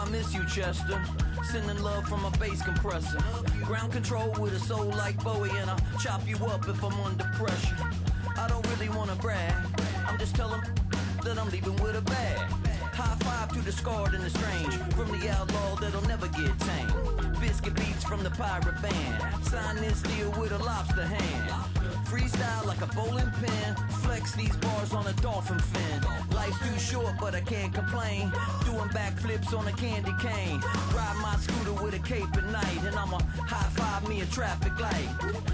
I miss you, Chester. Sending love from a bass compressor. Ground control with a soul like Bowie, and I'll chop you up if I'm under pressure. I don't really wanna brag, I'm just telling that I'm leaving with a bag. High five to the scarred and the strange, from the outlaw that'll never get tamed. Biscuit beats from the pirate band, sign this deal with a lobster hand. Freestyle like a bowling pin, flex these bars on a dolphin fin. Life's too short but I can't complain, doing backflips on a candy cane. Ride my scooter with a cape at night, and I'ma high five me a traffic light.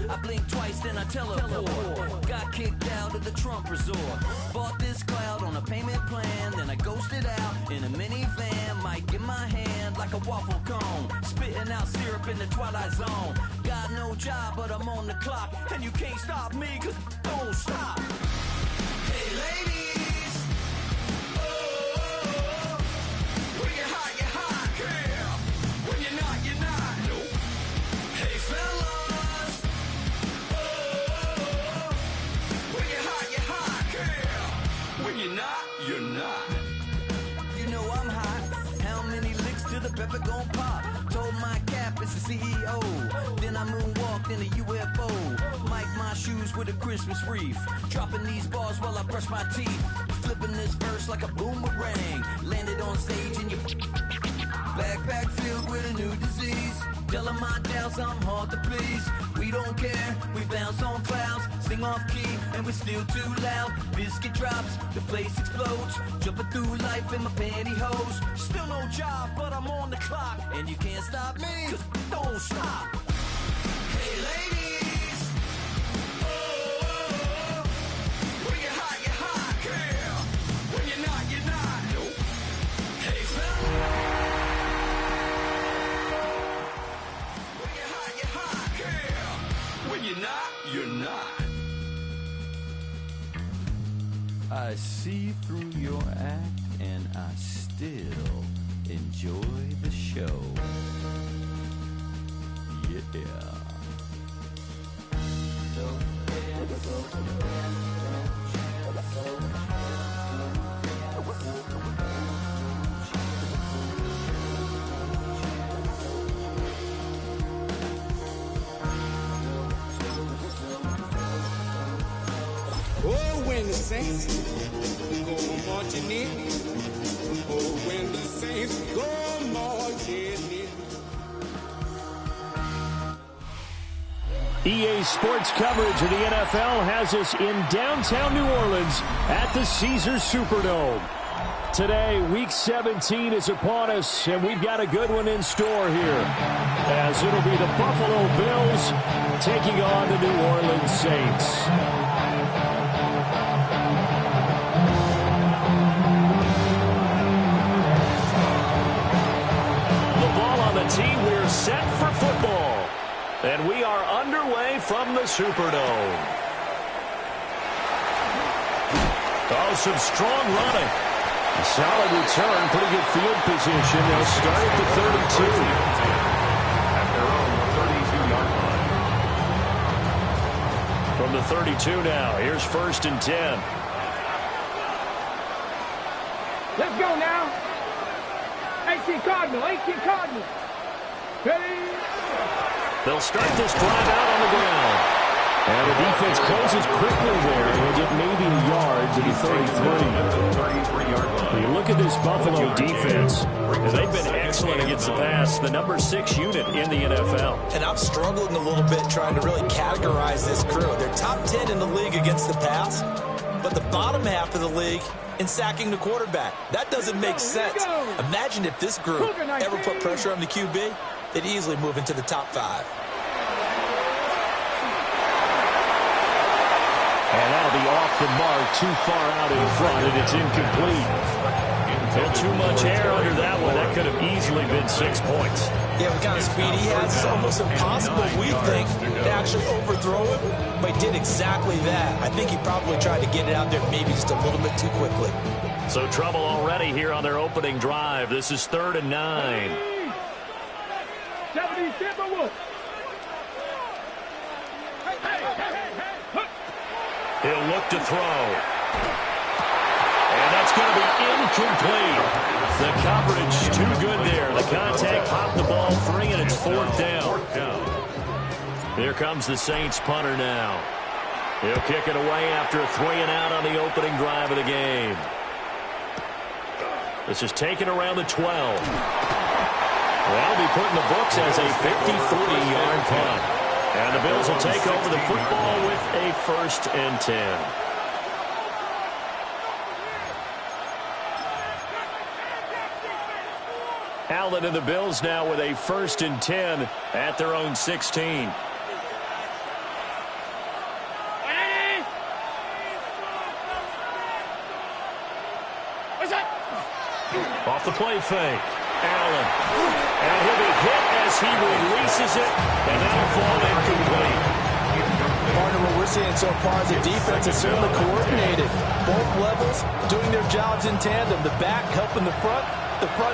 I blink twice then I teleport, got kicked out of the Trump resort. Bought this cloud on a payment plan, then I ghosted out in a minivan. Mic in my hand like a waffle cone, spitting out syrup in the twilight zone. Got no job but I'm on the clock, and you can't stop me, cause don't stop. Hey ladies, oh, when you're hot, girl. When you're not, nope. Hey fellas, oh, when you're hot, girl. When you're not, you're not. You know I'm hot, how many licks till the pepper gon' pop? Told my cap it's the CEO, then I moonwalked in a UFO. Mic my shoes with a Christmas wreath, dropping these bars while I brush my teeth. Flipping this verse like a boomerang, landed on stage in your backpack filled with a new disease. Telling my doubts I'm hard to please. We don't care, we bounce on clouds, sing off key and we're still too loud. Biscuit drops, the place explodes, jumping through life in my pantyhose. Still no job but I'm on the clock, and you can't stop me, cause don't stop. Hey ladies, oh, when you're hot, girl. When you're not, nope. Hey fellas, when you're hot, girl. When you're not, you're not. I see through your act and I still enjoy the show. Yeah. Oh, when the saints go marching in. Oh, when the saints go marching in. EA Sports coverage of the NFL has us in downtown New Orleans at the Caesars Superdome. Today, Week 17 is upon us, and we've got a good one in store here, as it'll be the Buffalo Bills taking on the New Orleans Saints. Team, we're set for football, and we are underway from the Superdome. Oh, some strong running. A solid return, pretty good field position. They'll start at the 32. At their own 32-yard line. From the 32 now, here's 1st and 10. Let's go now. 18 Cardinal. They'll start this drive out on the ground. And the defense closes quickly there. They'll get maybe a yard to the 33. You look at this Buffalo defense, and they've been excellent against the pass, the number 6 unit in the NFL. And I'm struggling a little bit trying to really categorize this crew. They're top 10 in the league against the pass, but the bottom half of the league in sacking the quarterback. That doesn't make sense. Imagine if this group ever put pressure on the QB, they'd easily move into the top 5. And that'll be off the mark, too far out in front, and it's incomplete. And too much air under that one. That could have easily been 6 points. Yeah, what kind of speed he has, it's almost impossible, we think, to actually overthrow it. But he did exactly that. I think he probably tried to get it out there maybe just a little bit too quickly. So trouble already here on their opening drive. This is 3rd and 9. He'll look to throw. And That's going to be incomplete. The coverage too good there. The contact popped the ball free, and it's 4th down. Here comes the Saints punter now. He'll kick it away after a 3-and-out on the opening drive of the game. This is taken around the 12. That'll be put in the books as a 53-yard punt. And the Bills will take over the football with a 1st and 10. Allen and the Bills now with a 1st and 10 at their own 16. Off the play fake. Allen. And he'll be hit as he releases it, and that'll fall incomplete. Partner, what we're seeing so far is the defense is certainly coordinated. Both levels doing their jobs in tandem. The back helping the front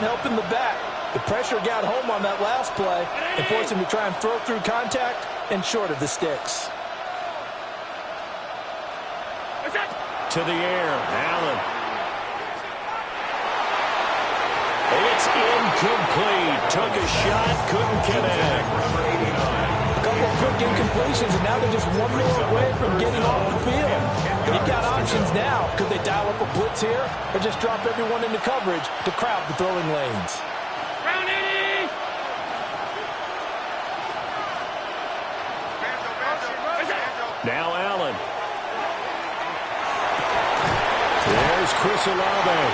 helping the back. The pressure got home on that last play and forced him to try and throw through contact and short of the sticks. To the air, Allen. It's incomplete. Took a shot, couldn't connect. A couple of quick incompletions, and now they're just one more away from getting off the field. You've got options now. Could they dial up a blitz here or just drop everyone into coverage to crowd the throwing lanes? Now Allen. There's Chris Olave.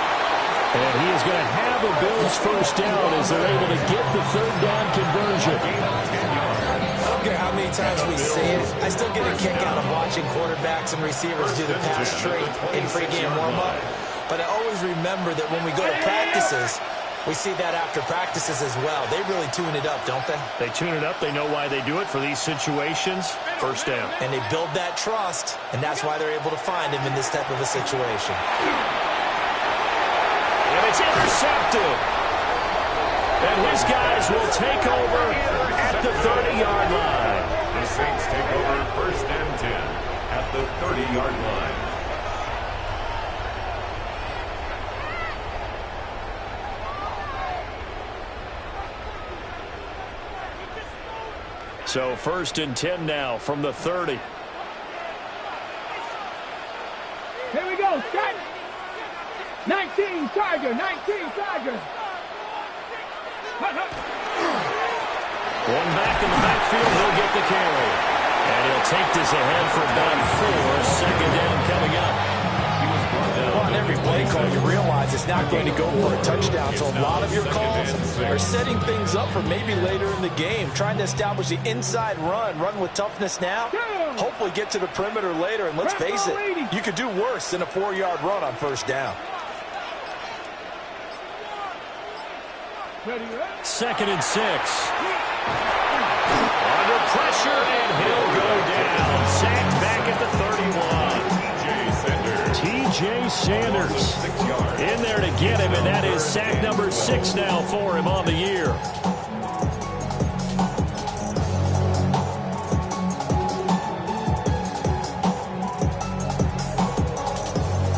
And he is going to have a Bills 1st down as they're able to get the 3rd down conversion. I don't care how many times we say it. I still get a kick out of watching quarterbacks and receivers do the pass straight in pregame warm-up. But I always remember that when we go to practices, we see that after practices as well. They really tune it up, don't they? They tune it up. They know why they do it for these situations. 1st down. And they build that trust, and that's why they're able to find him in this type of a situation. And it's intercepted. And his guys will take over at the 30-yard line. The Saints take over 1st and 10 at the 30-yard line. So 1st and 10 now from the 30. Here we go, Scott. 19 Tiger, 19 Tiger. One back in the backfield, he'll get the carry. And he'll take this ahead for about 4. 2nd down coming up. Well, on every play call, you realize it's not going to go for a touchdown. So a lot of your calls are setting things up for maybe later in the game, trying to establish the inside run with toughness now, hopefully get to the perimeter later. And let's face it, you could do worse than a 4-yard run on 1st down. 2nd and 6. Under pressure, and he'll go down. Sacked back at the 31. T.J. Sanders in there to get him, and that is sack number 6 now for him on the year.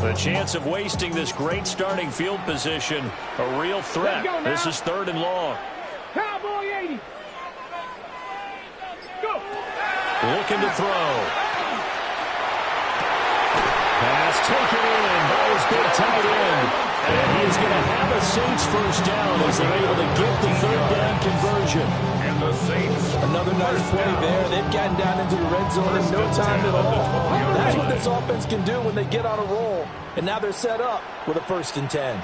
The chance of wasting this great starting field position, a real threat. This is 3rd and long. Cowboy 80. Go. Looking to throw. Pass taken in by his big tight end. And he's going to have a Saints 1st down as they're able to get the 3rd down conversion. And the Saints. Another nice play there. They've gotten down into the red zone in no time at all. That's what this offense can do when they get on a roll. And now they're set up with a 1st and 10.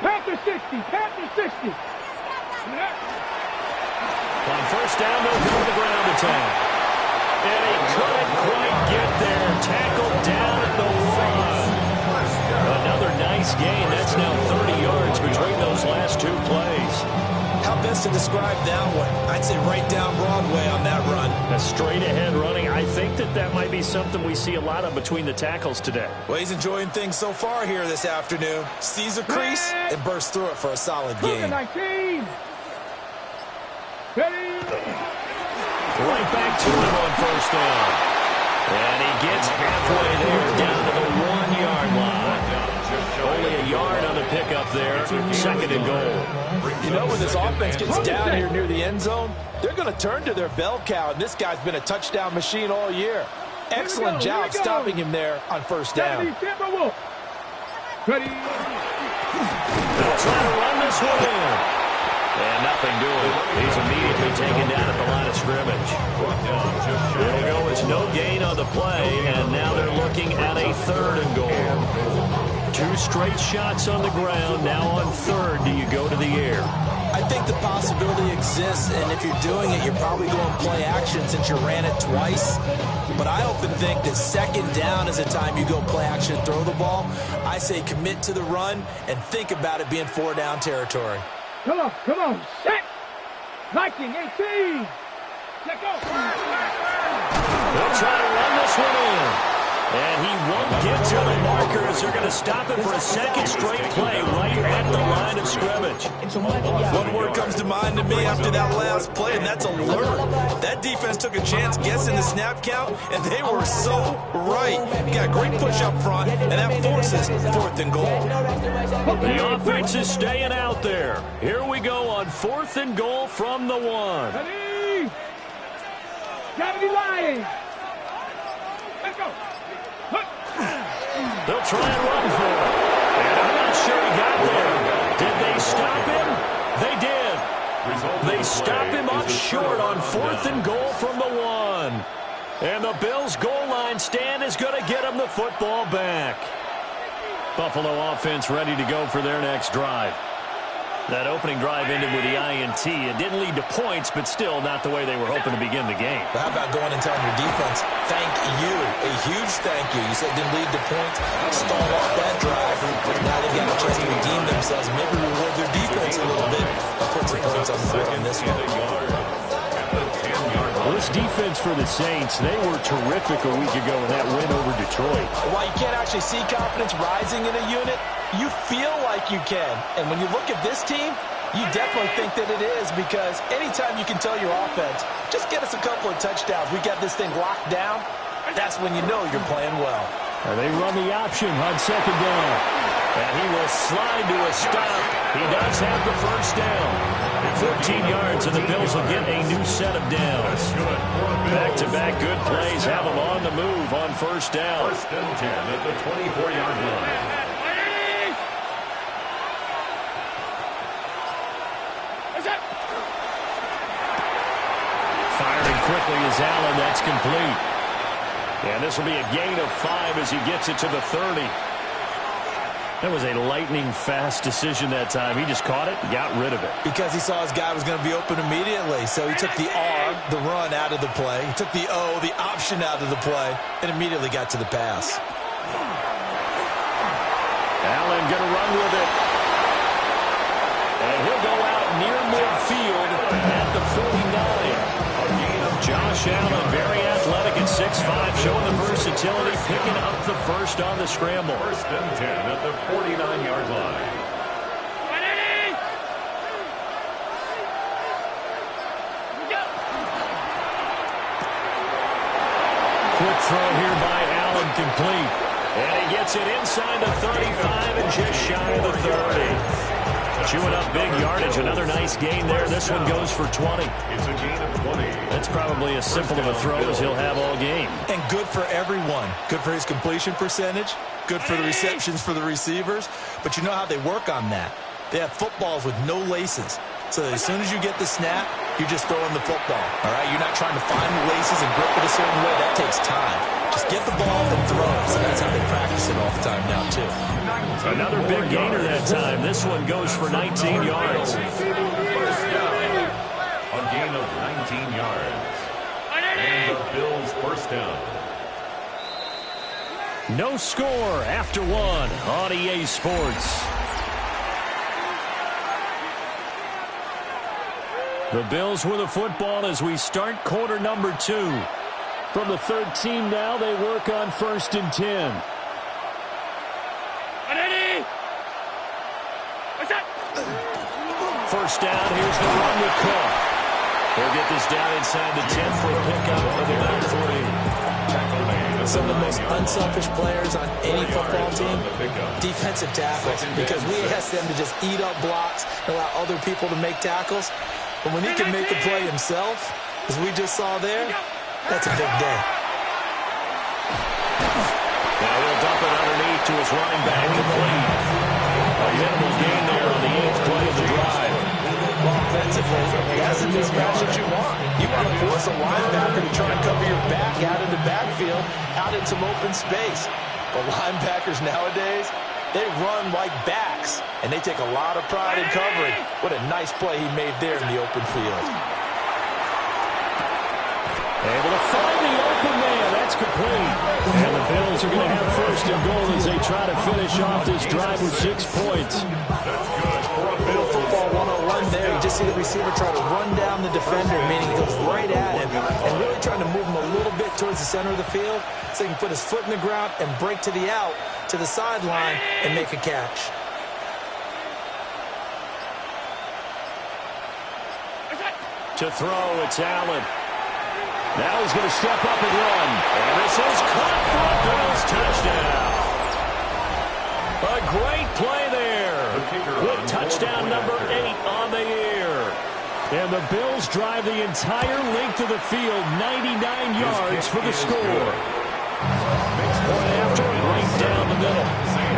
Panther 60. Panther 60. On 1st down, they'll go to the ground attack. And he couldn't quite get there. Tackled down at the 1. Another nice gain. That's now 30 yards between those last 2 plays. How best to describe that one? I'd say right down Broadway on that run. A straight-ahead running. I think that might be something we see a lot of between the tackles today. Well, he's enjoying things so far here this afternoon. Sees a crease and bursts through it for a solid game. 19. Right back to him on 1st down. And he gets halfway there down to the 1 yard pickup there. Second and goal. You know, when this offense gets down here near the end zone, they're going to turn to their bell cow, and this guy's been a touchdown machine all year. Excellent job stopping him there on first down. Ready. They'll try to run this one in. And nothing doing. He's immediately taken down at the line of scrimmage. There we go. It's no gain on the play, and now they're looking at a third and goal. 2 straight shots on the ground. Now on third, do you go to the air? I think the possibility exists, and if you're doing it, you're probably going play action since you ran it twice. But I often think that second down is the time you go play action and throw the ball. I say commit to the run and think about it being 4-down territory. Come on, set. 19, 18. Let go. They'll try to run this one in. And he won't get to the markers. They're going to stop him for a second straight play right at the line of scrimmage. One word comes to mind to me after that last play, and that's alert. That defense took a chance guessing the snap count, and they were so right. You got a great push up front, and that forces 4th and goal. The offense is staying out there. Here we go on 4th and goal from the 1. Ready. Gotta be lying. Let's go. They'll try and run for it. And I'm not sure he got there. Did they stop him? They did. They stop him up short on 4th and goal from the 1. And the Bills' goal line stand is going to get him the football back. Buffalo offense ready to go for their next drive. That opening drive ended with the INT. It didn't lead to points, but still not the way they were hoping to begin the game. But how about going and telling your defense, thank you, a huge thank you. You said it didn't lead to points, stall off that drive. Now they've got a chance to redeem themselves, maybe reward their defense a little bit. I'll put some points on the board on this one. Well, this defense for the Saints, they were terrific a week ago in that win over Detroit. While you can't actually see confidence rising in a unit, you feel like you can. And when you look at this team, you definitely think that it is, because anytime you can tell your offense, just get us a couple of touchdowns, we got this thing locked down, that's when you know you're playing well. And they run the option on second down. And he will slide to a stop. He does have the first down. 14 yards, and the Bills will get a new set of downs. Back-to-back good plays have them on the move on first down. 1st and 10 at the 24-yard line. Firing quickly is Allen. That's complete. And this will be a gain of 5 as he gets it to the 30. That was a lightning-fast decision that time. He just caught it and got rid of it. Because he saw his guy was going to be open immediately. So he took the R, the run, out of the play. He took the O, the option, out of the play, and immediately got to the pass. Allen going to run with it. And he'll go out near midfield at the 49. Josh Allen, very athletic at 6'5", showing the versatility, picking up the first on the scramble. 1st and 10 at the 49-yard line. Quick throw here by Allen, complete. And he gets it inside the 35 and just shy of the 30. Chewing up big yardage. Another nice gain there. This one goes for 20. It's a gain of 20. That's probably as simple of a throw as he'll have all game. And good for everyone. Good for his completion percentage. Good for the receptions for the receivers. But you know how they work on that. They have footballs with no laces. So that as soon as you get the snap, you're just throwing the football. All right? You're not trying to find the laces and grip it a certain way. That takes time. Just get the ball and throw it. So that's how they practice it all the time now, too. Another big gainer that time. This one goes for 19 yards. First down. A gain of 19 yards. And the Bills' first down. No score after 1 on EA Sports. The Bills with the football as we start quarter number 2. From the 13 now, they work on 1st and 10. First down, here's the run with Cook. He'll get this down inside the 10 for a pickup of about 3. Some of the most unselfish players on any football team, defensive tackles, because we ask them to just eat up blocks and allow other people to make tackles. But when he can make the play himself, as we just saw there, that's a big day. Now he'll dump it underneath to his running back, complete. A minimal gain there on the 8th play of the drive. Offensively, that's the mismatch that you want. You want to force a linebacker to try and cover your back out in the backfield, out in some open space. But linebackers nowadays, they run like backs, and they take a lot of pride in covering. What a nice play he made there in the open field. Able to find the open man. That's complete. And the Bills are going to have first and goal as they try to finish off this drive with 6 points. Little football 101 there. You just see the receiver try to run down the defender, meaning he goes right at him, and really trying to move him a little bit towards the center of the field so he can put his foot in the ground and break to the out, to the sideline, and make a catch. To throw, it's Allen. Now he's going to step up and run. And this is caught for a Bills touchdown. A great play there. With touchdown number 8 on the year. And the Bills drive the entire length of the field, 99 yards for the score. Point after, right down the middle.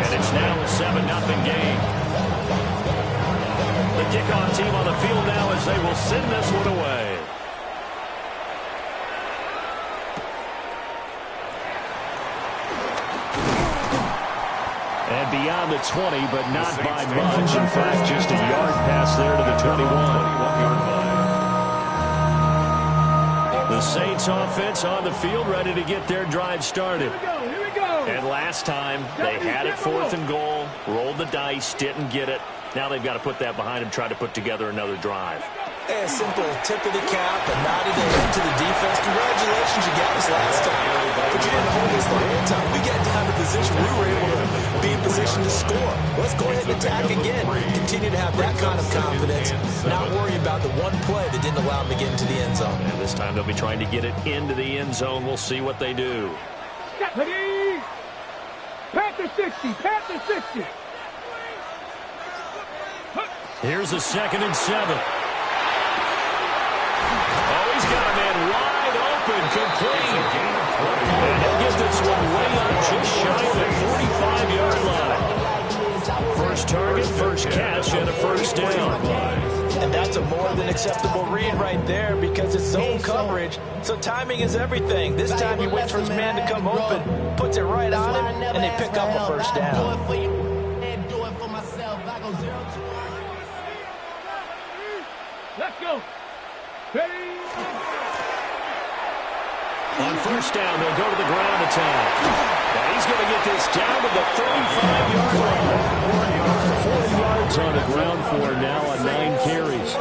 And it's now a 7-0 game. The kickoff team on the field now as they will send this one away. And beyond the 20, but not by much. In fact, just a yard pass there to the 21. The Saints offense on the field, ready to get their drive started. Here we go. And last time, they had it 4th and goal, rolled the dice, didn't get it. Now they've got to put that behind them, try to put together another drive. A simple tip of the cap, a nod of the head to the defense. Congratulations, you got us last time. But you didn't hold us the whole time. We got down to position. We were able to be in position to score. Let's go ahead and attack again. Continue to have that kind of confidence. Not worry about the one play that didn't allow them to get into the end zone. And this time they'll be trying to get it into the end zone. We'll see what they do. Ready? Panther 60. Panther 60. Here's a 2nd and 7. Oh, he's got a man wide open, complete. And he'll get this one way up just shy of the 45-yard line. First target, first catch, and a first down. And that's a more than acceptable read right there because it's zone coverage, so timing is everything. This time he waits for his man to come open, puts it right on him, and they pick up a first down. Let's go. Ready? On first down, they'll go to the ground attack. Now he's going to get this down to the 35-yard line. 4 yards on the ground for him now on 9 carries.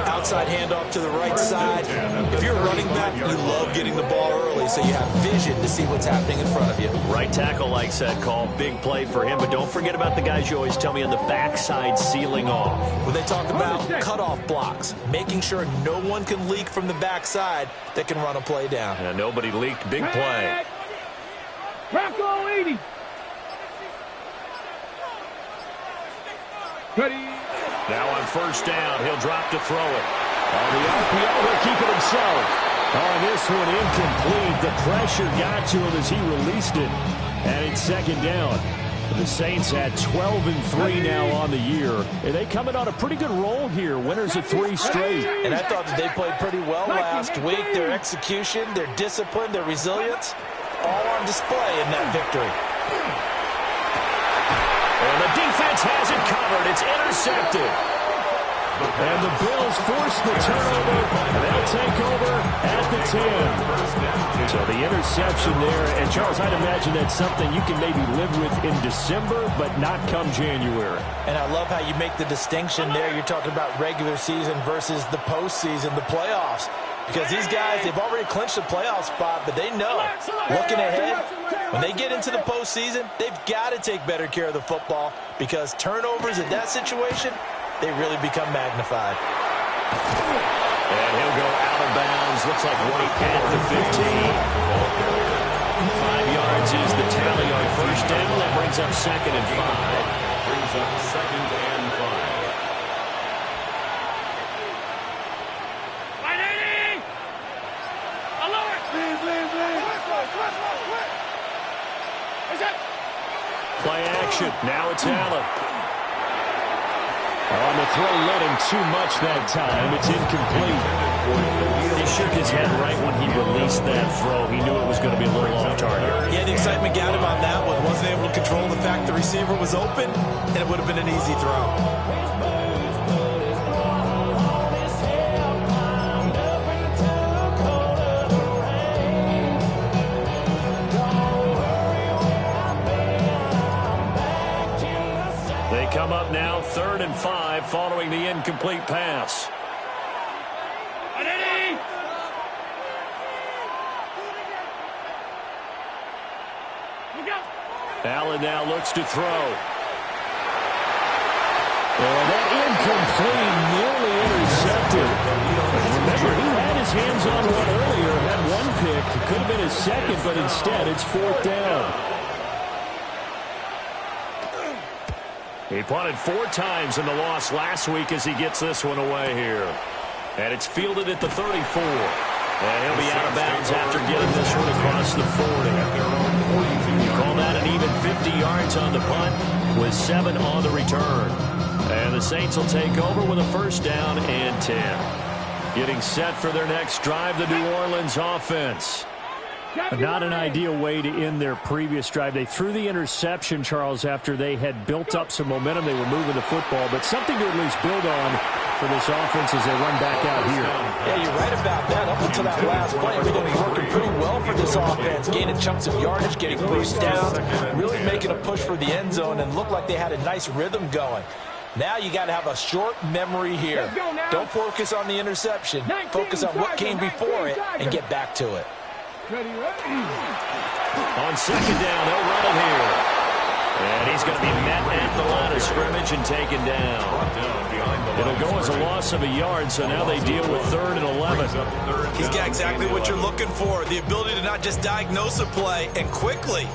Outside handoff to the right side. If you're a running back, you love getting the ball early so you have vision to see what's happening in front of you. Right tackle likes that call. Big play for him, but don't forget about the guys you always tell me on the backside sealing off. When they talk about cutoff blocks, making sure no one can leak from the backside that can run a play down. And nobody leaked. Big play. Bronco 80. Ready? Now on first down, he'll drop to throw it. On the RPO, he'll keep it himself. On this one, incomplete. The pressure got to him as he released it. And it's 2nd down. The Saints had 12-3 now on the year. And they coming on a pretty good roll here. Winners of 3 straight. And I thought that they played pretty well last week. Their execution, their discipline, their resilience, all on display in that victory. And the defense has it covered. It's intercepted. And the Bills force the turnover. And they'll take over at the 10. So the interception there. And, Charles, I'd imagine that's something you can maybe live with in December, but not come January. And I love how you make the distinction there. You're talking about regular season versus the postseason, the playoffs. Because these guys, they've already clinched the playoff spot, but they know, looking ahead, when they get into the postseason, they've got to take better care of the football because turnovers in that situation, they really become magnified. And he'll go out of bounds. Looks like right at the 15. 5 yards is the tally on first down. That brings up 2nd and 5. Brings up 2nd and 5. Play action. Now it's Allen. On the throw, led him too much that time. It's incomplete. He shook his head right when he released that throw. He knew it was going to be a little off target. Yeah, the excitement got him on that one. Wasn't able to control the fact the receiver was open, and it would have been an easy throw. Come up now, 3rd and 5, following the incomplete pass. Allen now looks to throw. That incomplete, nearly intercepted. Remember, he had his hands on one earlier, had one pick. It could have been his second, but instead it's 4th down. He punted 4 times in the loss last week as he gets this one away here. And it's fielded at the 34. And he'll be out of bounds after getting this one across the 40. You call that an even 50 yards on the punt with 7 on the return. And the Saints will take over with a 1st down and 10. Getting set for their next drive, the New Orleans offense. Not an ideal way to end their previous drive. They threw the interception, Charles, after they had built up some momentum. They were moving the football, but something to at least build on for this offense as they run back out here. Yeah, you're right about that. Up until that last play, everything was working pretty well for this offense. Gaining chunks of yardage, getting first down, really making a push for the end zone, and looked like they had a nice rhythm going. Now you got to have a short memory here. Don't focus on the interception. Focus on what came before it and get back to it. On 2nd down, they'll run it here. And he's going to be met at the line of scrimmage and taken down. It'll go as a loss of a yard, so now they deal with 3rd and 11. He's got exactly what you're looking for, the ability to not just diagnose a play and quickly,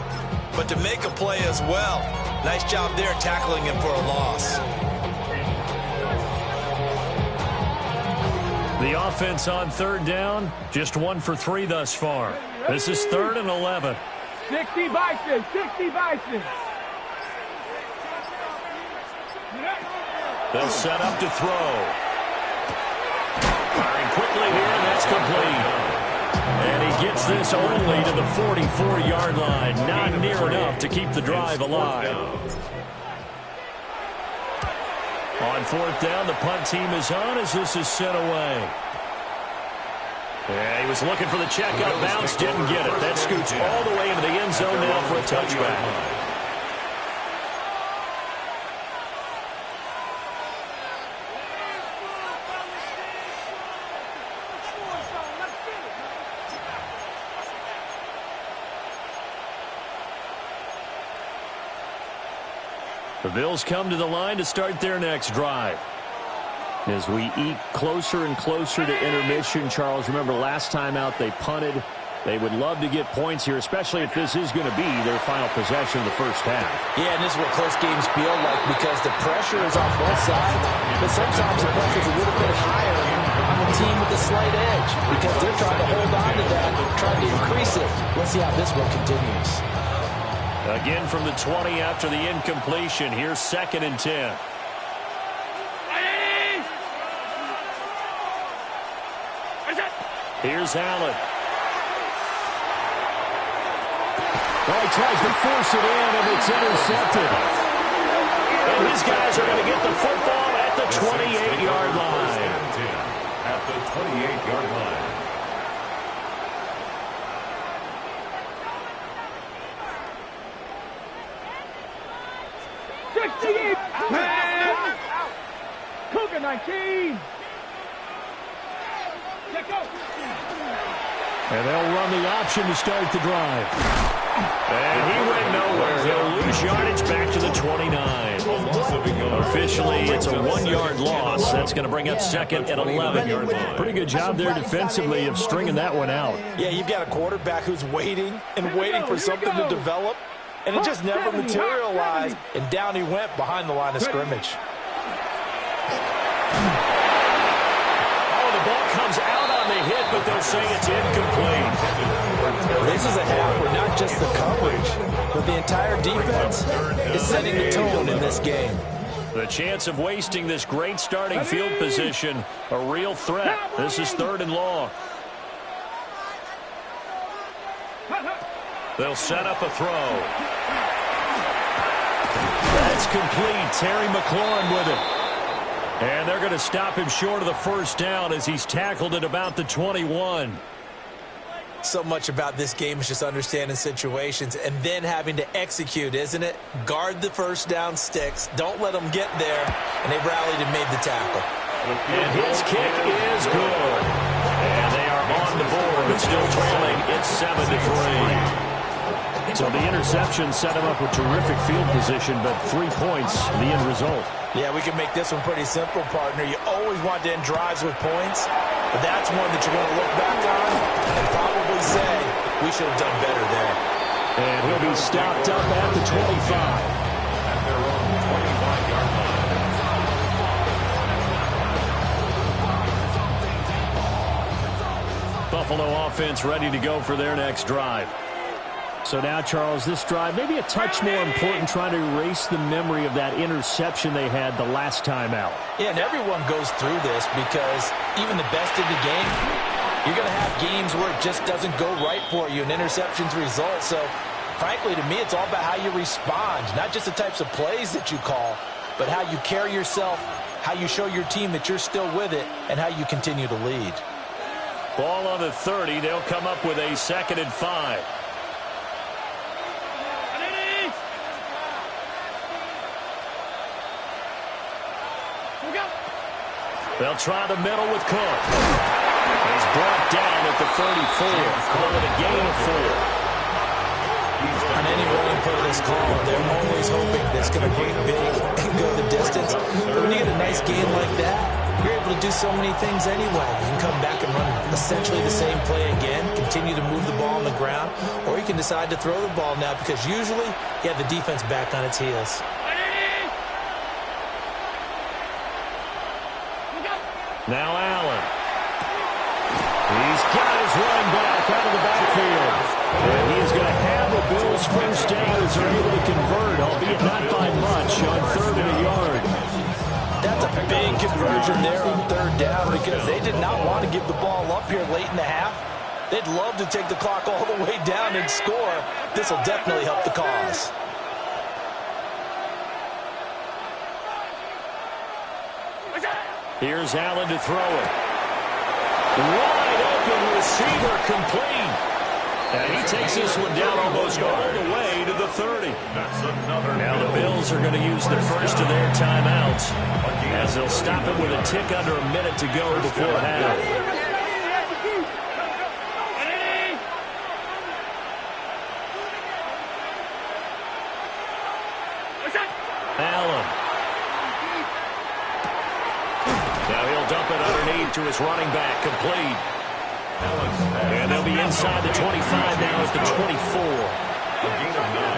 but to make a play as well. Nice job there tackling him for a loss. The offense on 3rd down, just 1 for 3 thus far. This is 3rd and 11. 60 Bison, 60 Bison. They'll set up to throw. Firing quickly here, and that's complete. And he gets this only to the 44-yard line. Not near enough to keep the drive alive. On 4th down, the punt team is on as this is sent away. Yeah, he was looking for the check-up bounce, didn't get it. That scoots all the way into the end zone now for a touchback. The Bills come to the line to start their next drive. As we eke closer and closer to intermission, Charles, remember last time out they punted. They would love to get points here, especially if this is going to be their final possession of the first half. Yeah, and this is what close games feel like because the pressure is on both sides, but sometimes the pressure is a little bit higher on the team with the slight edge because they're trying to hold on to that, trying to increase it. Let's see how this one continues. Again from the 20 after the incompletion. Here's 2nd and 10. Here's Allen. Well, he tries to force it in, and it's intercepted. And his guys are going to get the football at the 28-yard line. At the 28-yard line. Cougar 19. And they'll run the option to start the drive. And he went nowhere. He'll lose yardage back to the 29. Officially, it's a 1-yard loss. That's going to bring up second and 11. Pretty good job there defensively of stringing that one out. Yeah, you've got a quarterback who's waiting and waiting for something to develop, and it just never materialized, and down he went behind the line of scrimmage. Oh, the ball comes out on the hit, but they'll say it's incomplete. This is a half where not just the coverage, but the entire defense is setting the tone in this game. The chance of wasting this great starting field position, a real threat. This is 3rd and long. They'll set up a throw. That's complete. Terry McLaurin with it. And they're going to stop him short of the first down as he's tackled at about the 21. So much about this game is just understanding situations and then having to execute, isn't it? Guard the first down sticks. Don't let them get there. And they rallied and made the tackle. And his kick is good. And they are on the board, but still trailing. It's 7-3. So the interception set him up with terrific field position, but 3 points, the end result. Yeah, we can make this one pretty simple, partner. You always want to end drives with points, but that's one that you're going to look back on and probably say, we should have done better there. And he'll be stopped up at the 25. At their own 25-yard line. Buffalo offense ready to go for their next drive. So now, Charles, this drive maybe a touch more important, trying to erase the memory of that interception they had the last time out. Yeah, and everyone goes through this because even the best in the game, you're going to have games where it just doesn't go right for you, and interceptions result. So, frankly, to me, it's all about how you respond, not just the types of plays that you call, but how you carry yourself, how you show your team that you're still with it, and how you continue to lead. Ball on the 30. They'll come up with a 2nd and 5. They'll try the middle with Cook. He's brought down at the 34. Call it a gain of 4. On any running play this call, they're always hoping that's going to break big and go the distance. But when you get a nice gain like that, you're able to do so many things anyway. You can come back and run essentially the same play again, continue to move the ball on the ground, or you can decide to throw the ball now because usually you have the defense back on its heels. Now Allen. He's got his running back out of the backfield. And he is going to have the Bills first down as they're able to convert, albeit not by much, on 3rd and a yard. That's a big conversion there on 3rd down because they did not want to give the ball up here late in the half. They'd love to take the clock all the way down and score. This will definitely help the cause. Here's Allen to throw it. Wide open receiver complete. And he takes this one down almost all the way to the 30. Now the Bills are going to use the first of their timeouts as they'll stop it with a tick under a minute to go before half. Allen. Now he'll dump it underneath to his running back, complete. And they'll be inside the 25 now at the 24.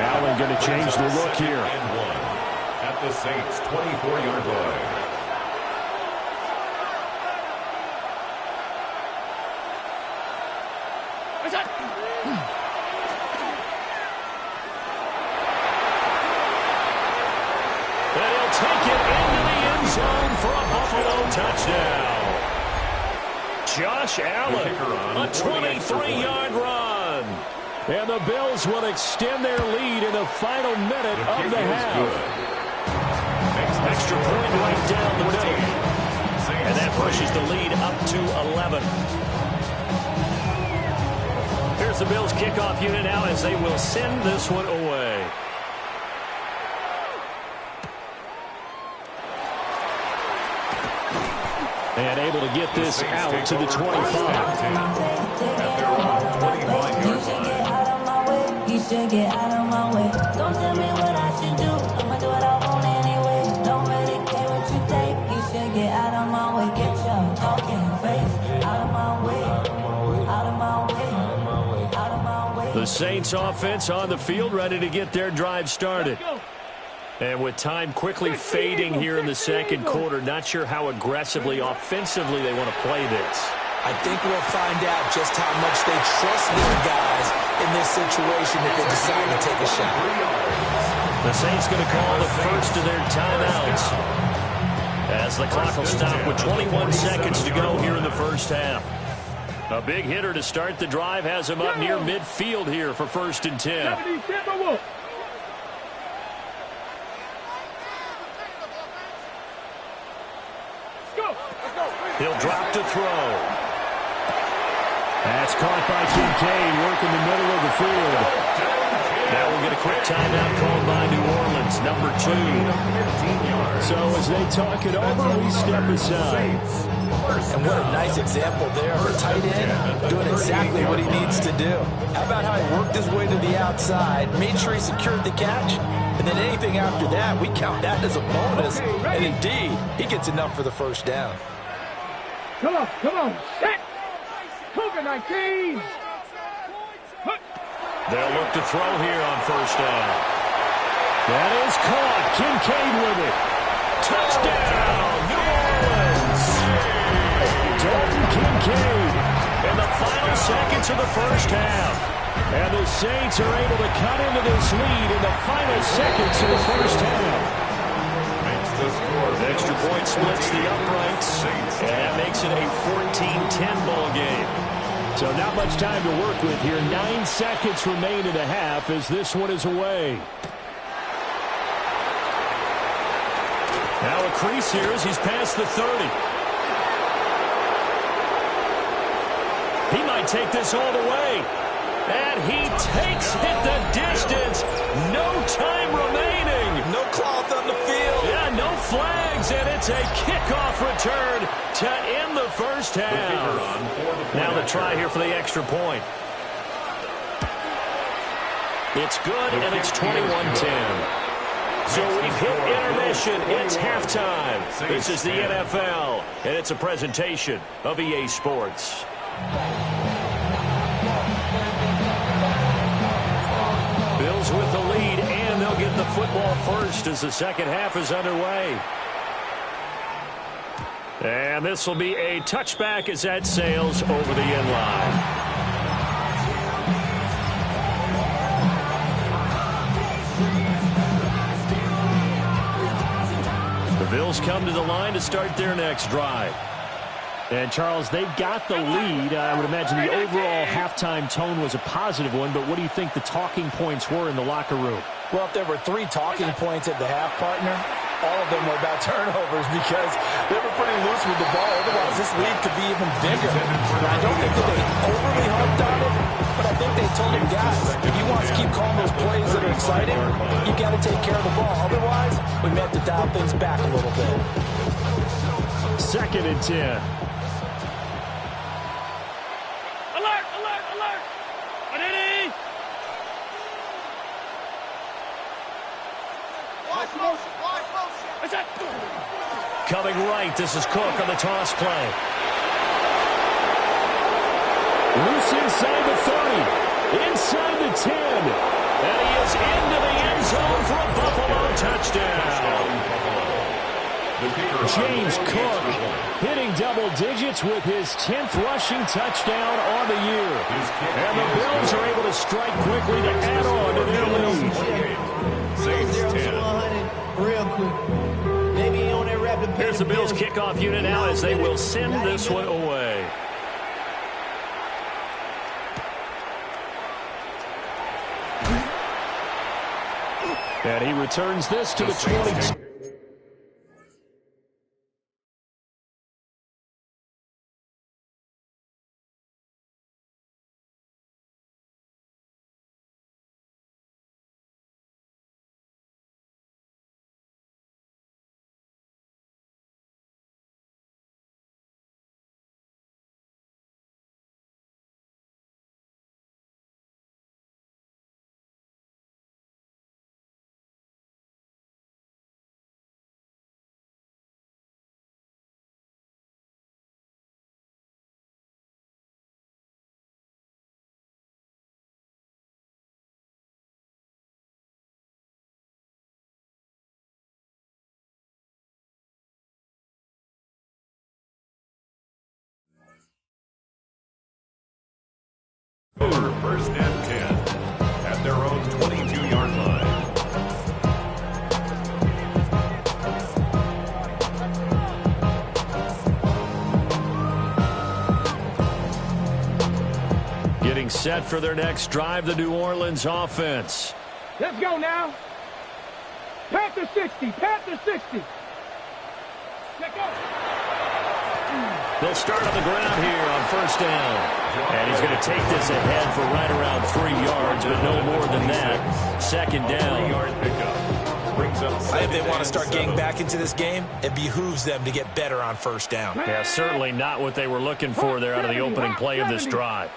Allen going to change the look here. At the Saints' 24-yard line. And he'll take it into the end zone for a Buffalo touchdown. Josh Allen, a 23-yard run. And the Bills will extend their lead in the final minute of the half. Extra point right down the middle. And that pushes the lead up to 11. Here's the Bills kickoff unit now as they will send this one away. And able to get this out to the 25. At their own 25-yard line. should get out of my way. Don't tell me what I should do. I'ma do what I want anyway. Don't really care what you think. You should get out of my way. Get your talking face out of my way. Out of my way. Out of my way. The Saints offense on the field, ready to get their drive started. And with time quickly fading here in the second quarter, not sure how aggressively, offensively they want to play this. I think we'll find out just how much they trust their guys in this situation if they decide to take a shot. The Saints going to call the first of their timeouts as the clock will stop with 21 seconds to go here in the first half. A big hitter to start the drive has him up near midfield here for 1st and 10. He'll drop to throw. That's caught by Kincaid, working the middle of the field. Now we'll get a quick timeout called by New Orleans, number 2. So as they talk it over, we step aside. And what a nice example there of a tight end doing exactly what he needs to do. How about how he worked his way to the outside, made sure he secured the catch, and then anything after that, we count that as a bonus. And indeed, he gets enough for the first down. Come on, set! Cougar 19! They'll look to throw here on 1st down. That is caught. Kincaid with it. Touchdown, New Orleans! Dalton Kincaid in the final seconds of the first half. And the Saints are able to cut into this lead in the final seconds of the first half. Extra point splits the uprights, and that makes it a 14-10 ball game. So not much time to work with here. 9 seconds remain in the half as this one is away. Now a crease here as he's past the 30. He might take this all the way. And he takes it the distance. No time remaining. No cloth on the field. Yeah, no flags, and it's a kickoff return to end the first half. Now the try here for the extra point. It's good, and it's 21-10. So we've hit intermission. It's halftime. This is the NFL, and it's a presentation of EA Sports. Bills with the lead, and they'll get the football first as the second half is underway. And this will be a touchback as that sails over the end line. The Bills come to the line to start their next drive. And, Charles, they've got the lead. I would imagine the overall halftime tone was a positive one, but what do you think the talking points were in the locker room? Well, if there were 3 talking points at the half, partner, all of them were about turnovers because they were pretty loose with the ball. Otherwise, this lead could be even bigger. And I don't think that they overly harped on it, but I think they told him, guys, if you want to keep calling those plays that are exciting, you got to take care of the ball. Otherwise, we may have to dial things back a little bit. 2nd and 10. Coming right, this is Cook on the toss play. Loose inside the 30, inside the 10, and he is into the end zone for a Buffalo touchdown. James Cook hitting double digits with his 10th rushing touchdown on the year. And the Bills are able to strike quickly to add on to their lead. Saints 10. Real quick. Maybe on that rapid. Here's the Bills kickoff unit now as they will send this one away. And he returns this to the 20. first and 10 at their own 22-yard line. Getting set for their next drive, the New Orleans offense. Let's go now. Panther 60. Panther 60. Let's go. They'll start on the ground here on first down. And he's going to take this ahead for right around 3 yards, but no more than that. Second down. 3-yard pickup. Brings up If they want to start getting back into this game, it behooves them to get better on first down. Yeah, certainly not what they were looking for there out of the opening play of this drive.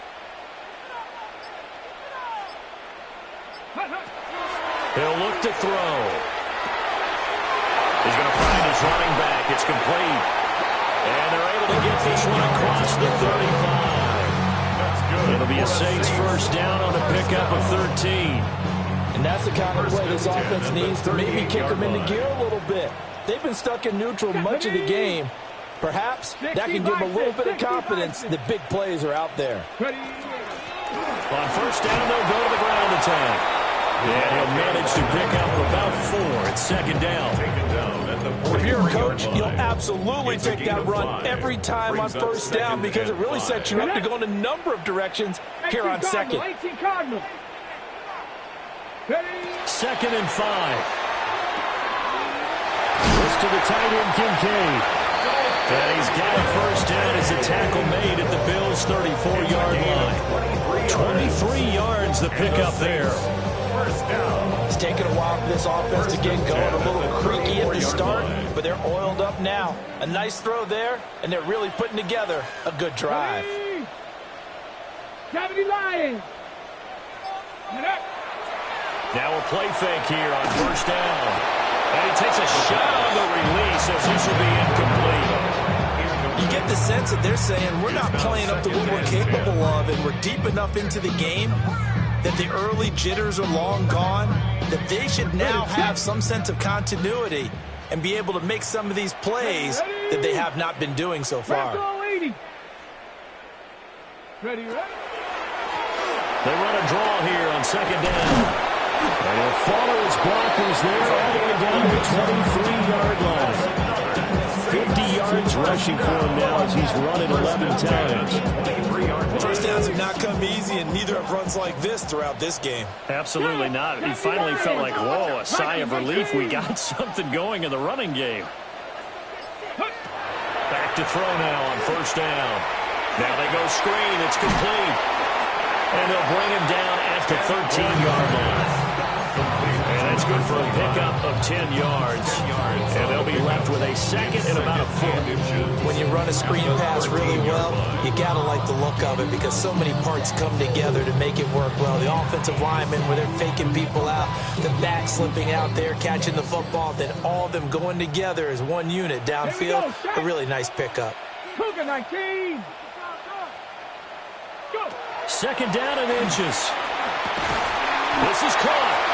He'll look to throw. He's going to find his running back. It's complete. And they're able to get this one across the 35. That's good. It'll be a Saints first down on a pickup of 13. And that's the kind of play this offense needs to maybe kick them into gear a little bit. They've been stuck in neutral much of the game. Perhaps that can give them a little bit of confidence that big plays are out there. On first down, they'll go to the ground attack. And he'll manage to pick up about 4 at second down. If you're a coach, you'll absolutely take that run every time on first down because it really sets you up to go in a number of directions here on second. Second and 5. This to the tight end, Kincaid. And he's got it first down as a tackle made at the Bills' 34-yard line. 23 yards the pickup there. It's taken a while for this offense to get going. A little creaky at the start, but they're oiled up now. A nice throw there, and they're really putting together a good drive. Now a play fake here on first down. And he takes a shot on the release as this will be incomplete. You get the sense that they're saying we're not playing up to what we're capable of, and we're deep enough into the game that the early jitters are long gone, that they should now have some sense of continuity and be able to make some of these plays that they have not been doing so far. Ready. They run a draw here on second down. And he'll follow his blockers there all the way down to the 23-yard line. 50 yards rushing for him now as he's run it 11 times. First downs have not come easy, and neither have runs like this throughout this game. Absolutely not. He finally felt like, whoa, a sigh of relief. We got something going in the running game. Back to throw now on first down. Now they go screen. It's complete. And they'll bring him down at the 13-yard line. And that's good for a pickup of 10 yards. And they'll be left with a second and about a foot. When you run a screen pass really well, you got to like the look of it because so many parts come together to make it work well. The offensive linemen, where they're faking people out, the back slipping out there, catching the football, then all of them going together as one unit downfield. A really nice pickup. 19. Go. Second down and inches. This is caught.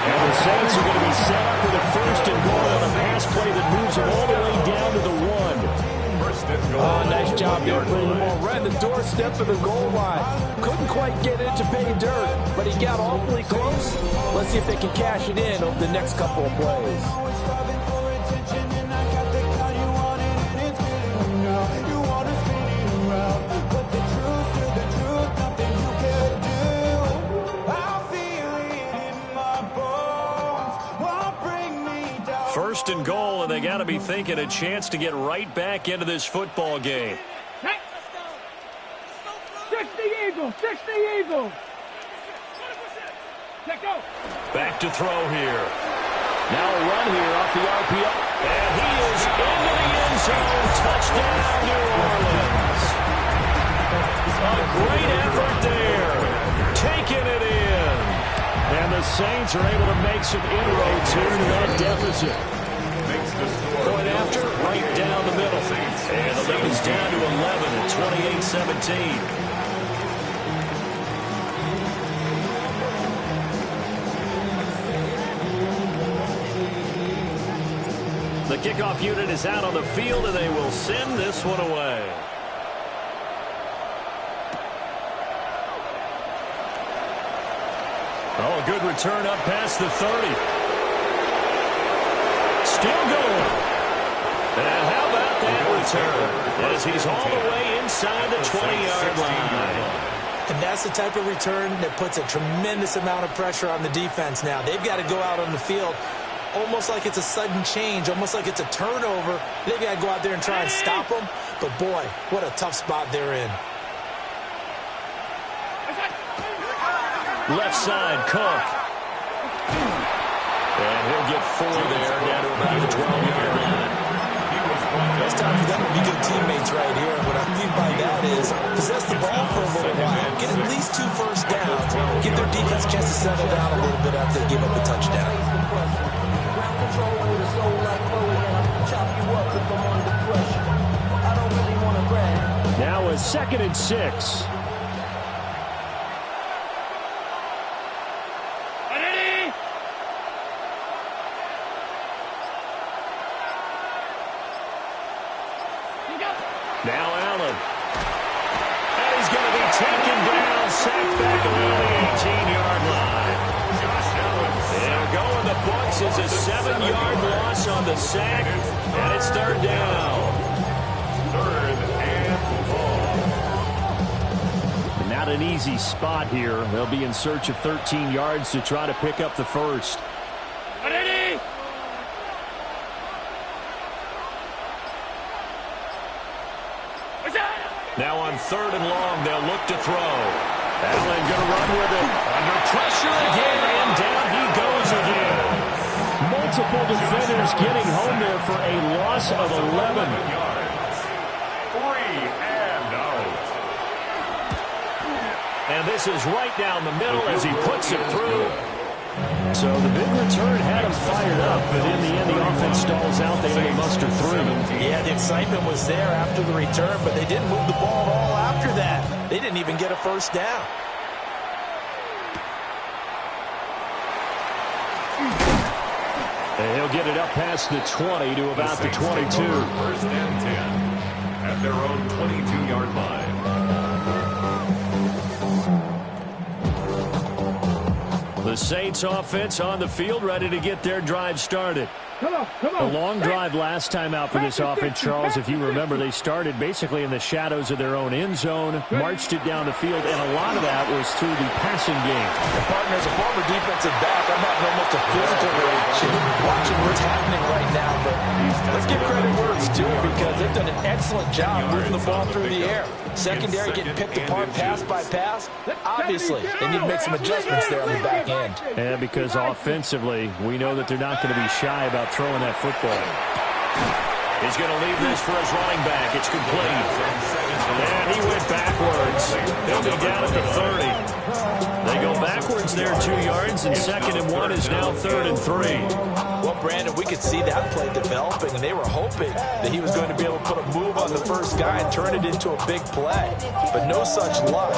And the Saints are going to be set up with a first and goal on a pass play that moves them all the way down to the 1. Oh, nice job there putting the ball right at the doorstep of the goal line. Couldn't quite get it to pay dirt, but he got awfully close. Let's see if they can cash it in over the next couple of plays. First and goal, and they got to be thinking a chance to get right back into this football game. 60 Eagles, 60 Eagles. Let's go. Back to throw here. Now a run here off the RPO. And he is into the end zone. Touchdown, New Orleans. A great effort there. Taking it in. And the Saints are able to make some inroads here to that deficit. Going after, right down the middle. And the lead is down to 11 at 28-17. The kickoff unit is out on the field, and they will send this one away. a good return up past the 30. Still going. And how about that return? As he's all the way inside the 20-yard line. And that's the type of return that puts a tremendous amount of pressure on the defense now. They've got to go out on the field almost like it's a sudden change, almost like it's a turnover. They've got to go out there and try and stop them. But, boy, what a tough spot they're in. Left side, Cook. And he'll get 4 there, down to about the 12-yard line. It's time for them to be good teammates right here. What I mean by that is possess the ball for a little while, get at least 2 first downs, give their defense a chance to settle down a little bit after they give up a touchdown. Ground control with a soul like Bowie, and I'll chop you up if I'm under pressure. I don't really want to brag. Now a 2nd and 6. Now Allen. And he's going to be taken down, sacked back around the 18-yard line. It'll go in the books as a 7-yard loss on the sack, and it's 3rd down. 3rd and long. Not an easy spot here. They'll be in search of 13 yards to try to pick up the first. Now on 3rd and long, they'll look to throw. Allen going to run with it. Under pressure again, and down he goes again. Multiple defenders getting home there for a loss of 11. 3 and out. And this is right down the middle as he puts it through. So the big return had him fired up, but in the end the offense stalls out. They only muster 3. Yeah, the excitement was there after the return, but they didn't move the ball at all after that. They didn't even get a first down. And he'll get it up past the 20 to about the 22. 1st and 10 at their own 22-yard line. The Saints offense on the field, ready to get their drive started. Come on. A long drive last time out for this offense, Charles. If you remember, they started basically in the shadows of their own end zone, marched it down the field, and a lot of that was through the passing game. And partner, as a former defensive back, I'm having almost a physical reaction watching what's happening right now. But let's give credit where it's due, because they've done an excellent job moving the ball through the air. Secondary getting picked apart pass by pass. Obviously, they need to make some adjustments there on the back end. And because offensively, we know that they're not going to be shy about throwing that football. He's going to leave this for his running back. It's complete. And he went backwards. He'll be down at the 30. They go backwards there 2 yards, and 2nd and 1 is now 3rd and 3. Well, Brandon, we could see that play developing, and they were hoping that he was going to be able to put a move on the first guy and turn it into a big play. But no such luck.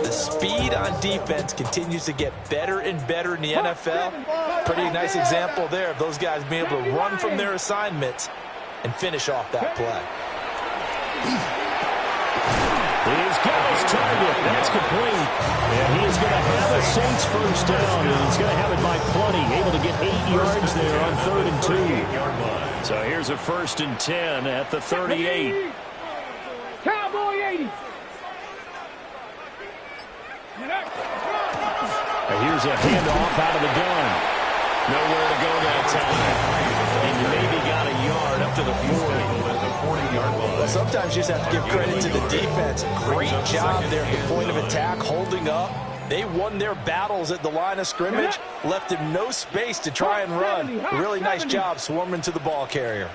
The speed on defense continues to get better and better in the NFL. Pretty nice example there of those guys being able to run from their assignments and finish off that play. He's got his target. That's complete. And he is going to have a Saints first down, and he's going to have it by plenty. Able to get 8 yards there on 3rd and 2. So here's a 1st and 10 at the 38. Cowboy 80. And here's a handoff out of the gun. Nowhere to go that time. And you maybe got a yard up to the 40. Well, sometimes you just have to give credit to the defense. Great job there at the point of attack, holding up. They won their battles at the line of scrimmage, left him no space to try and run. A really nice job swarming to the ball carrier.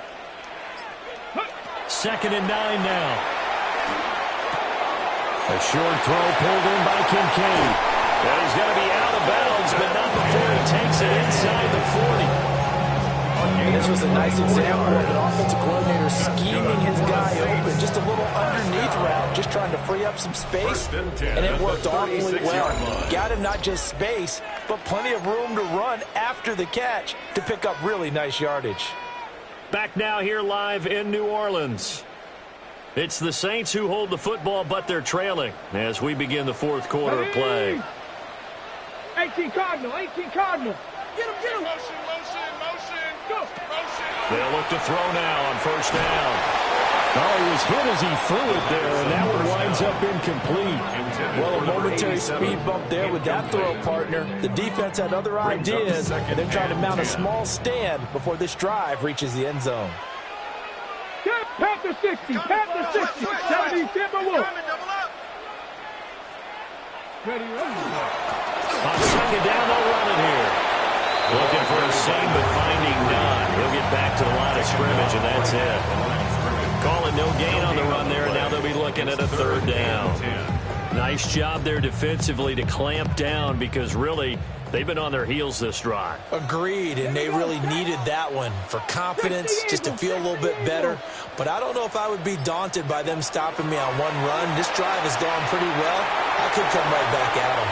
2nd and 9 now. A short throw pulled in by Kincaid. And he's going to be out of bounds, but not before he takes it inside the 40. And this was a nice example of an offensive coordinator scheming his guy open. Just a little underneath route, just trying to free up some space. And it worked awfully well. Got him not just space, but plenty of room to run after the catch to pick up really nice yardage. Back now here live in New Orleans. It's the Saints who hold the football, but they're trailing as we begin the 4th quarter of play. 18 Cardinal, 18 Cardinal. Get him, get him. Motion, Go. They'll look to throw now on first down. Oh, he was hit as he threw it there, and that one winds up incomplete. Well, a momentary speed bump there with that throw, partner. The defense had other ideas, and they're trying to mount a small stand before this drive reaches the end zone. Panther 60, Panther 60, 70, Timberwolves. Ready, On second down, they'll run it here. Looking for a seam, but finding none. He'll get back to the line of scrimmage, and that's it. Calling no gain on the run there, and now they'll be looking at a third down. Nice job there defensively to clamp down because really they've been on their heels this drive. Agreed, and they really needed that one for confidence, just to feel a little bit better. But I don't know if I would be daunted by them stopping me on one run. This drive has gone pretty well. I could come right back at them.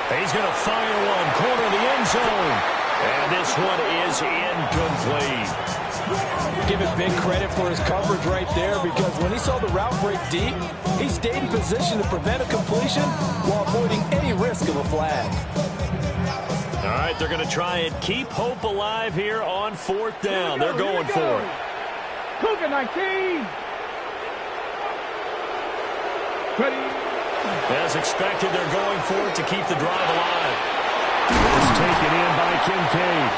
He's going to fire one, corner of the end zone. And this one is incomplete. Give it big credit for his coverage right there, because when he saw the route break deep, he stayed in position to prevent a completion while avoiding any risk of a flag. All right, they're going to try and keep hope alive here on fourth down. They're going for it. Cougar 19. Ready. As expected, they're going for it to keep the drive alive. It's taken in by Kincaid.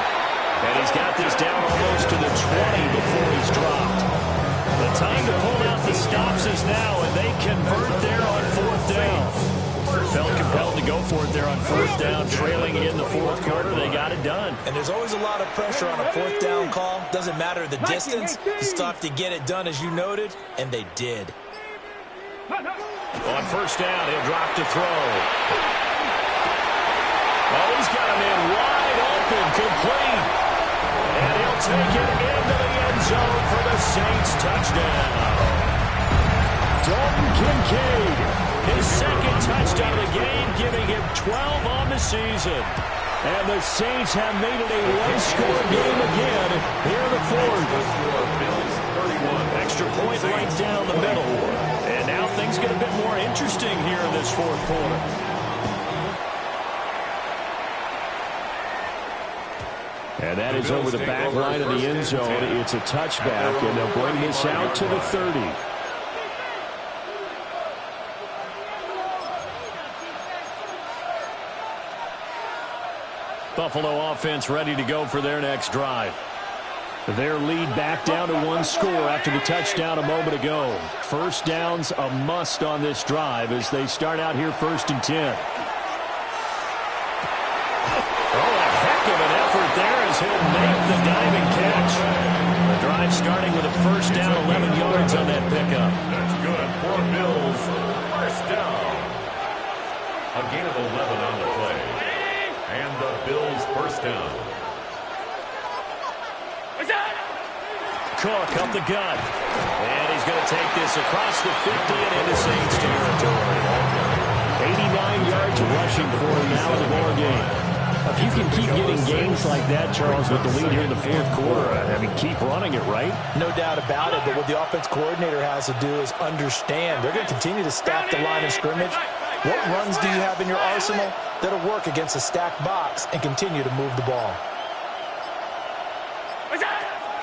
And he's got this down almost to the 20 before he's dropped. The time to pull out the stops is now, and they convert there on fourth down. Felt compelled to go for it there on fourth down, trailing in the fourth quarter. They got it done. And there's always a lot of pressure on a fourth down call. Doesn't matter the distance. You still have to get it done, as you noted, and they did. On first down, he'll drop to throw. Oh, he's got him in wide open, complete. And he'll take it into the end zone for the Saints touchdown. Dalton Kincaid, his second touchdown of the game, giving him 12 on the season. And the Saints have made it a one-score game again here in the fourth. Extra point right down the middle. And now things get a bit more interesting here in this fourth quarter. And that is over the back line of the end zone. It's a touchback, and they'll bring this out to the 30. Buffalo offense ready to go for their next drive. Their lead back down to one score after the touchdown a moment ago. First down's a must on this drive as they start out here 1st and 10. Oh, a heck of an effort there as he'll make the diving catch. The drive starting with a first down, 11 yards on that pickup. That's good for Bills. First down. A gain of 11 on the play. And the Bills first down. Cook up the gut. And he's going to take this across the 50 and into Saints territory. 89 yards rushing for him now in the ball game. If you can keep getting gains like that, Charles, with the lead here in the fourth quarter, I mean, keep running it, right? No doubt about it, but what the offense coordinator has to do is understand. They're going to continue to stack the line of scrimmage. What runs do you have in your arsenal that'll work against a stacked box and continue to move the ball?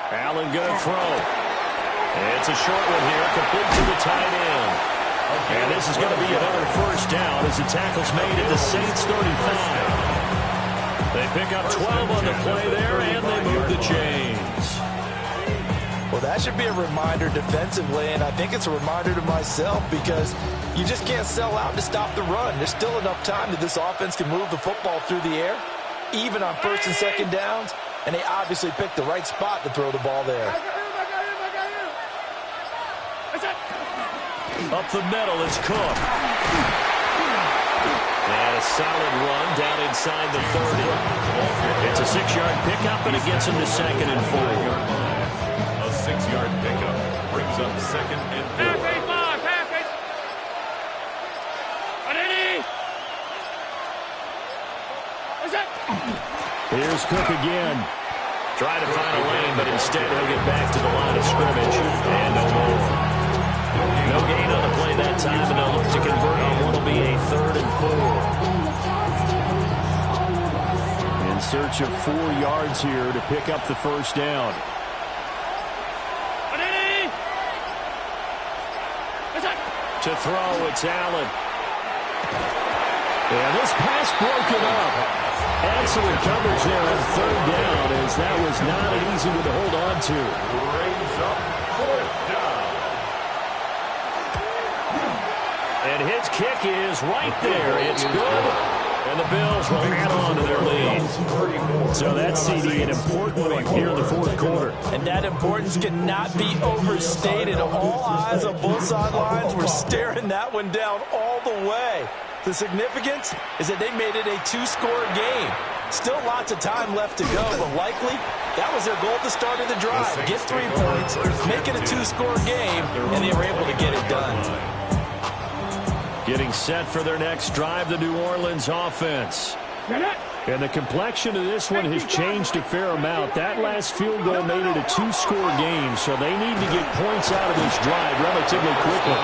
Allen going to throw. It's a short one here, complete to the tight end. And this is going to be another first down as the tackle's made at the Saints 35. They pick up 12 on the play there, and they move the chains. Well, that should be a reminder defensively, and I think it's a reminder to myself because you just can't sell out to stop the run. There's still enough time that this offense can move the football through the air, even on first and second downs, and they obviously picked the right spot to throw the ball there. Up the middle is Cook. And a solid run down inside the 30. It's a 6-yard pickup, and it gets him to 2nd and 4. A 6-yard pickup brings up 2nd and 4. Here's Cook again. Trying to find a lane, but instead he'll get back to the line of scrimmage. And no more. No gain on the play that time, and they'll look to convert on what will be a 3rd and 4. of 4 yards here to pick up the first down. To throw, it's Allen. And this pass broken up. Excellent coverage there on third down, as that was not an easy one to hold on to. Brings up fourth down. And his kick is right there. It's good. And the Bills will add on to their lead. So that's, CD, an important one here in the fourth quarter. And that importance cannot be overstated. All eyes on both sidelines were staring that one down all the way. The significance is that they made it a 2-score game. Still lots of time left to go, but likely that was their goal at the start of the drive. Get 3 points, make it a 2-score game, and they were able to get it done. Getting set for their next drive, the New Orleans offense. And the complexion of this one has changed a fair amount. That last field goal made it a 2-score game, so they need to get points out of this drive relatively quickly.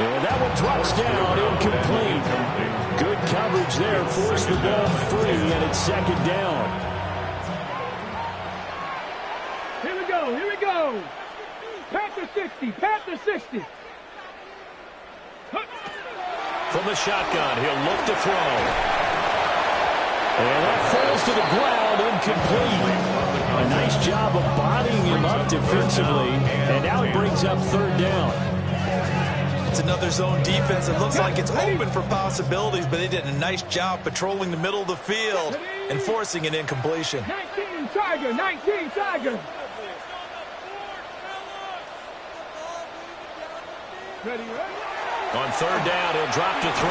And that one drops down, incomplete. Good coverage there, forced the ball free, and it's second down. Here we go, here we go. Panther 60, Panther 60. From the shotgun, he'll look to throw. And that falls to the ground, incomplete. A nice job of bodying him up defensively, and now he brings up third down. It's another zone defense. It looks like it's open for possibilities, but they did a nice job patrolling the middle of the field and forcing an incompletion. 19 Tiger, 19 Tiger. Ready, ready? On third down, he'll drop to throw.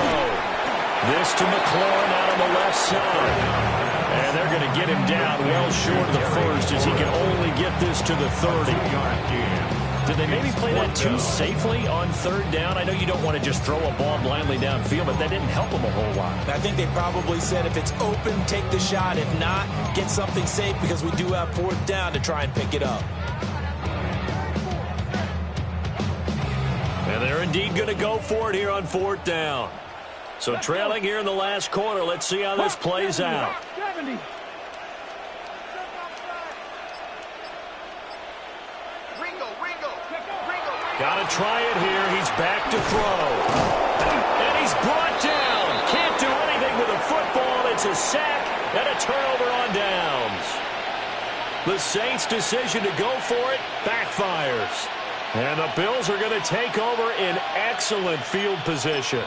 This to McLaurin out on the left side. And they're going to get him down well short of the first, as he can only get this to the 30. Did they maybe play that too safely on third down? I know you don't want to just throw a ball blindly downfield, but that didn't help them a whole lot. I think they probably said if it's open, take the shot. If not, get something safe, because we do have fourth down to try and pick it up. And they're indeed going to go for it here on fourth down. So trailing here in the last quarter. Let's see how this plays out. 70. Got to try it here. He's back to throw. And he's brought down. Can't do anything with a football. It's a sack and a turnover on downs. The Saints' decision to go for it backfires. And the Bills are going to take over in excellent field position.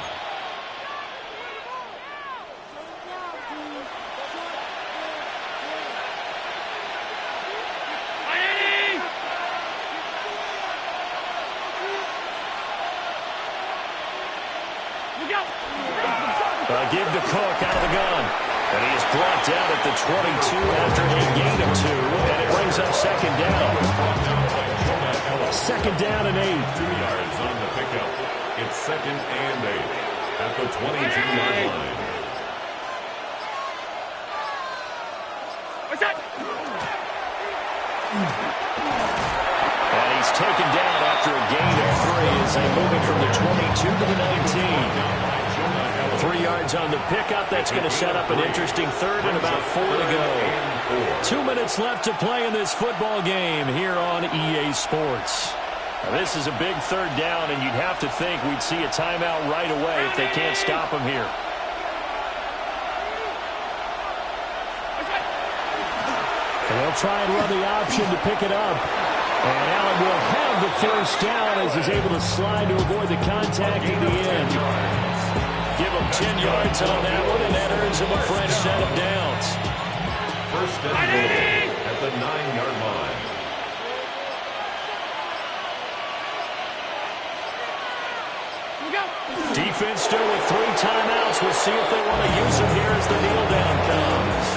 Give to Cook out of the gun. And he is brought down at the 22 after a gain of 2. And it brings up second down. Second down and 8. 2 yards on the pickup. It's second and 8 at the 22-yard line. What's that? And he's taken down after a gain of 3 as they move it from the 22 to the 19. 3 yards on the pickup. That's going to set up an interesting third and about 4 to go. 2 minutes left to play in this football game here on EA Sports. Now, this is a big third down, and you'd have to think we'd see a timeout right away if they can't stop him here. And they'll try and run the option to pick it up. And Allen will have the first down as he's able to slide to avoid the contact at the end. Give him 10 yards on that one, and that earns him a fresh set of downs. First and goal at the 9-yard line. Defense still with 3 timeouts. We'll see if they want to use them here as the kneel down comes.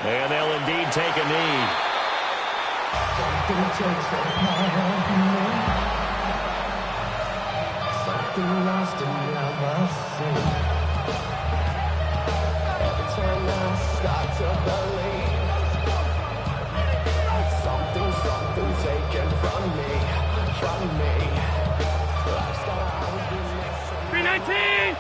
And they'll indeed take a knee. Something takes a part of me. Something lost and never seen. Every time I start to believe, something taken from me. Life's gotta always be missing. 319!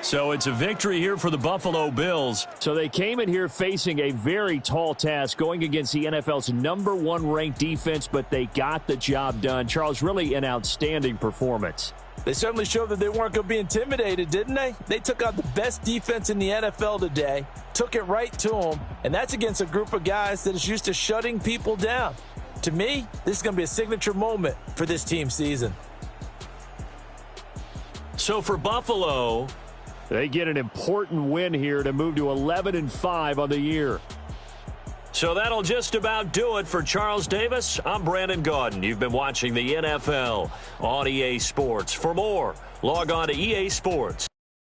So it's a victory here for the Buffalo Bills. So they came in here facing a very tall task, going against the NFL's #1 ranked defense, but they got the job done. Charles, really an outstanding performance. They certainly showed that they weren't going to be intimidated, didn't they? They took out the best defense in the NFL today, took it right to them, and that's against a group of guys that is used to shutting people down. To me, this is going to be a signature moment for this team season. So for Buffalo, they get an important win here to move to 11-5 on the year. So that'll just about do it for Charles Davis. I'm Brandon Gaudin. You've been watching the NFL on EA Sports. For more, log on to EA Sports.